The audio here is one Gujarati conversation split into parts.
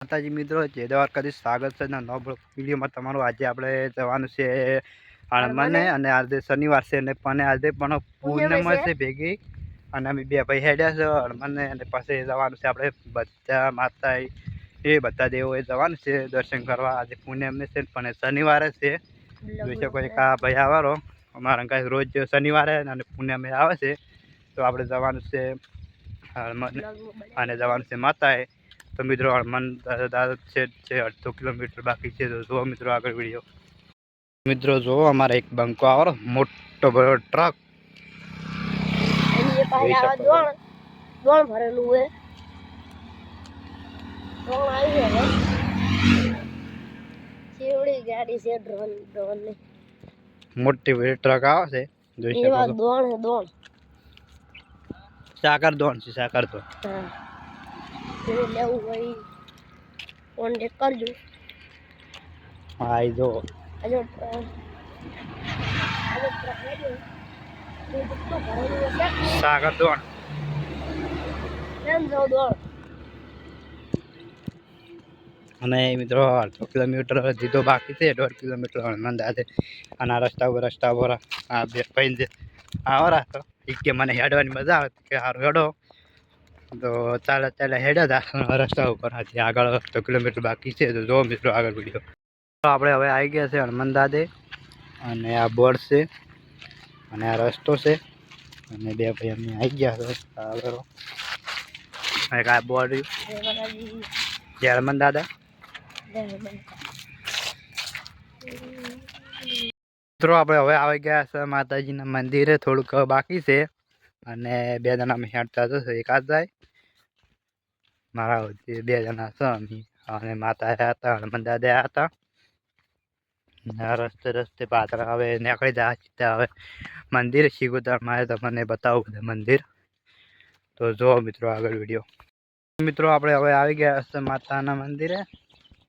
માતાજી મિત્રો, જય દ્વારકાધીશ. સ્વાગત છે નવા વિડીયોમાં તમારું. આજે આપણે જવાનું છે હળમને અને આજે શનિવાર છે અને આજે પણ પૂર્ણિમ છે ભેગી અને અમે બે ભાઈ હેડ્યા છે હળમને અને પછી જવાનું છે આપણે બધા માતા એ બધા દેવોએ જવાનું છે દર્શન કરવા. આજે પૂર્ણિમ છે પણ શનિવારે છે. જોઈ શકો એક આ ભાઈ આવવાનો અમારા કાંઈ રોજ શનિવારે અને પૂર્ણિમે આવે છે. તો આપણે જવાનું છે હળમને અને જવાનું છે માતાએ. તો મિત્રો હળમન દાદા છે 1.5 કિલોમીટર બાકી છે. તો જુઓ મિત્રો આગળ વિડીયો. મિત્રો જુઓ અમારે એક બંકો આવો મોટો બડો ટ્રક ભરેલું હોય ચેવડી ગાડી છે ડ્રોન ની મોટી બડી ટ્રક આવે છે. જોઈ શકો છો દોણ સાકર દોણ છે સાકર દોણ. લેવું હોય કોન્ટેક્ટ કરજો. હા એ જો સાગર દોણ અને મિત્રો 1.5 કિલોમીટર જીતો બાકી છે. 1.5 કિલોમીટર હળમન દાદે અને આ રસ્તા ઉપર આ બે ભાઈ આવો રાસ્તો કે મને હેડવાની મજા આવે કે સારું હેડો. તો ચાલે હેડ્યા હતા રસ્તા ઉપર. હજી આગળ 1.5 કિલોમીટર બાકી છે. તો જો મિત્રો આગળ વિડીયો. તો આપણે હવે આવી ગયા છે હળમન દાદે અને આ બોર્ડ છે અને આ રસ્તો છે અને બે ભાઈ અમે આવી ગયા છે આગળ. આ બોર્ડ જય હળમન દાદા. મિત્રો આપણે હવે આવી ગયા છે માતાજીના મંદિરે. થોડુંક બાકી છે અને 2 જણા અમે હેડતા જશે. એકાદ જાય મારા 2 જણા છે અને માતા આવ્યા હતા હળમન દાદા આવ્યા હતા. રસ્તે પાછળ હવે નીકળી જાય હવે મંદિર શિગોતરમાં તમને બતાવું બધું મંદિર. તો જો મિત્રો આગળ વિડીયો. મિત્રો આપણે હવે આવી ગયા છે માતાના મંદિરે.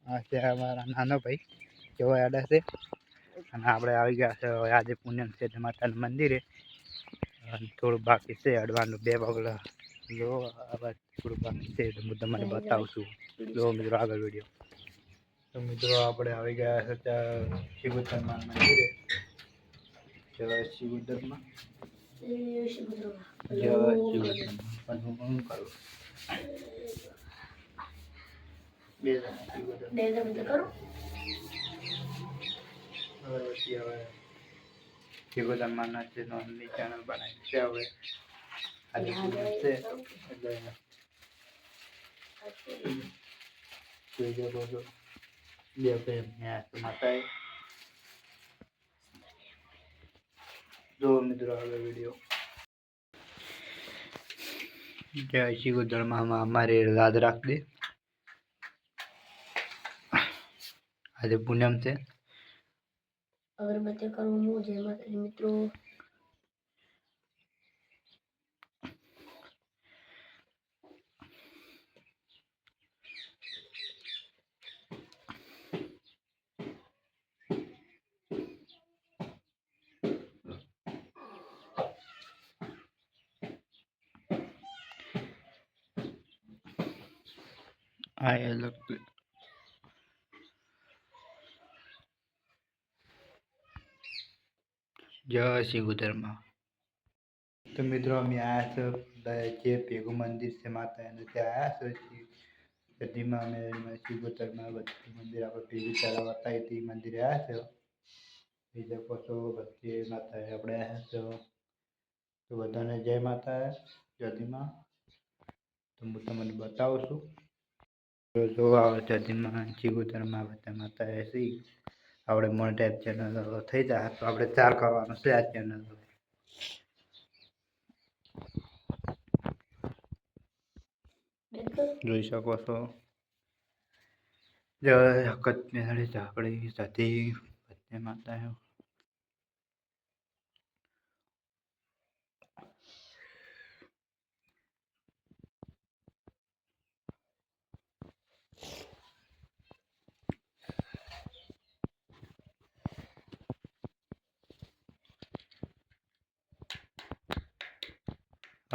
આ છે અમારા નાનો ભાઈ જેવો હેડે છે અને આપણે આવી ગયા છે હવે. આજે પૂનમ છે માતાના મંદિરે થોડું બાકી છે અડવાનું 2 પગલા. જો થોડું બાકી છે તો હું તમને બતાવું છું. જો મિત્રો આગળ વિડીયો. તો મિત્રો આપણે આવી ગયા છે ત્યાં શિગોતરમાં મંદિરે. જય શિગોતરમાં જય શિગોતરમાં પણ હું શું કરું શિગોતરમાં નોંધની ચેનલ બનાવી છે. હવે આજે છે એટલે જોઈ શકો છો બે ભાઈ માતાએ. જો મિત્રો આગળ વિડીયો. જય શિગોતરમાં અમારે યાદ રાખજે. આજે પૂનમ છે. અગરબત્તી કરવું જય માતાજી મિત્રો. આ અલગ જય શિગોતરમાં. તો મિત્રો અમે આવ્યા છે જે ભેગું મંદિર છે માતાનું ત્યાં આવ્યા છે. નદીમાં અમે શિગોતરમાં બધું મંદિર આપણે ભેગું ચલાવતા તે મંદિરે આવ્યા છે. બીજા પછી બધી માતાએ આપણે આવ્યા છે. તો બધાને જય માતા જદીમાં. તો હું તમને બતાવું છું. તો જો જદીમાં શિગોતરમાં બધા માતાએ સી આપણે મોનેટાઈઝ ચેનલ થઈ જાય તો આપણે 4 કરવાનું છે આ ચેનલ. જોઈ શકો છો જય હકત મેળવી ઝાકડી સતી બધે માતા.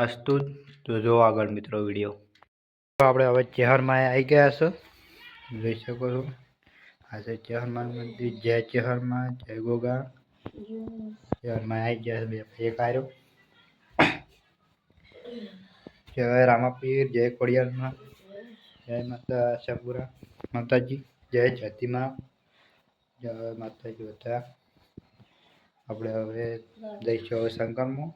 અસ્તુ. તો જો આગળ મિત્રો વિડીયો. તો આપણે હવે ચેહરમાં આવી ગયા છે જોઈ શકો છો આ છે ચેહરમાન મંદિર. જય ચેહરમાં, જય ગોગા. ચેહરમાં આવી ગયા બે એક આવ્યો. જય રામાપીર, જય ખોડિયારમાં, જય માતા આશાપુરા માતાજી, જય જાતિમાં, જય માતાજી બધા. આપણે હવે જઈશું શંકરમાં.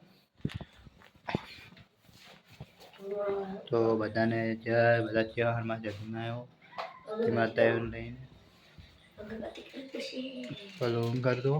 તો બધાને જય, બધા ચેહરમાં જન્માયો માતાઓ લઈને પેલું કરી દો.